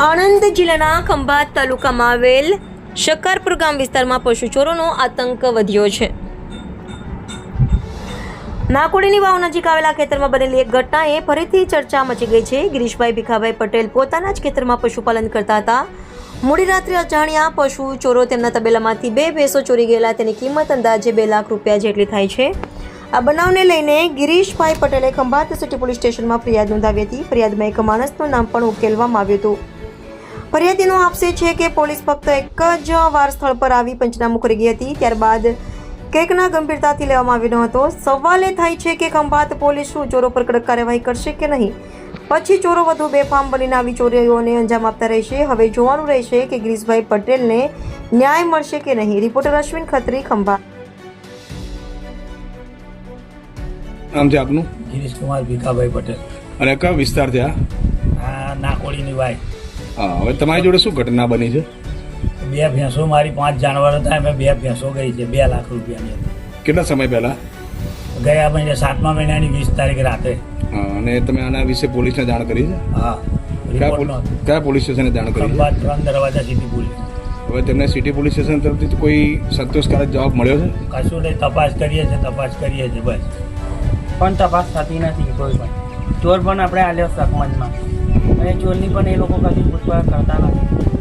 આણંદ જિલ્લાના ખંભાત તાલુકામાં આવેલ શકરપુર ગામ વિસ્તારમાં પશુ ચોરોનો આતંક વધ્યો છે. નાકોડીની વાવ નજીક આવેલા ખેતરમાં બનેલી એક ઘટનાએ ફરીથી ચર્ચા મચી ગઈ છે. ગિરીશભાઈ ભીખાભાઈ પટેલ પોતાના જ ખેતરમાં પશુપાલન કરતા હતા. મોડી રાત્રે અજાણ્યા પશુ ચોરો તેમના તબેલામાંથી 2 ભેંસો ચોરી ગયેલા. તેની કિંમત અંદાજે 2 લાખ રૂપિયા જેટલી થાય છે. આ બનાવને લઈને ગિરીશભાઈ પટેલે ખંભાત સિટી પોલીસ સ્ટેશનમાં ફરિયાદ નોંધાવી હતી. ફરિયાદમાં એક માણસનું નામ પણ ઉકેલવામાં આવ્યું હતું. ફરિયાદીનો આક્ષેપ છે કે પોલીસ ફક્ત એક જ વાર સ્થળ પર આવી પંચનામું કરી ગઈ હતી. ત્યારબાદ કેકના ગંભીરતાથી લેવામાં આવ્યો ન હતો. સવાલ એ થાય છે કે ખંભાત પોલીસ શું ચોરો પર કડક કાર્યવાહી કરશે કે નહીં? પછી ચોરો વધુ બેફામ બનીને આવી ચોરીઓને અંજામ આપતા રહેશે. હવે જોવાનું રહેશે કે ગિરીશભાઈ પટેલને ન્યાય મળશે કે નહીં. રિપોર્ટર અશ્વિન ખત્રી, ખંભાત. નામ છે આપનું? ગિરીશ કુમાર ભીખાભાઈ પટેલ. અને કયો વિસ્તાર છે આ? નાકોડીની વાય. હા, હવે તમારી જોડે શું ઘટના બની છે? 2 ભેંસો, મારી 5 જાનવર હતા, એમાં 2 ભેંસો ગઈ છે 2 લાખ રૂપિયાની. કેટલા સમય પહેલા? ગયા મહિને 7મા મહિનાની 20 તારીખ રાતે. હા, અને તમે આના વિશે પોલીસને જાણ કરી છે? હા. કયા પોલીસ સ્ટેશને જાણ કરી છે? ખંભાત 3 દરવાજા સિટી પોલીસ. હવે તેમને સિટી પોલીસ સ્ટેશન તરફથી કોઈ સંતોષકારક જવાબ મળ્યો છે? કશું નહીં, તપાસ કરીએ છીએ બસ. પણ તપાસ થતી નથી કોઈ પણ. ચોર પણ આપણે આલ્યો સકમંજમાં અને ચોરની પણ એ લોકો કદી પૂછપરછ કરતા નથી.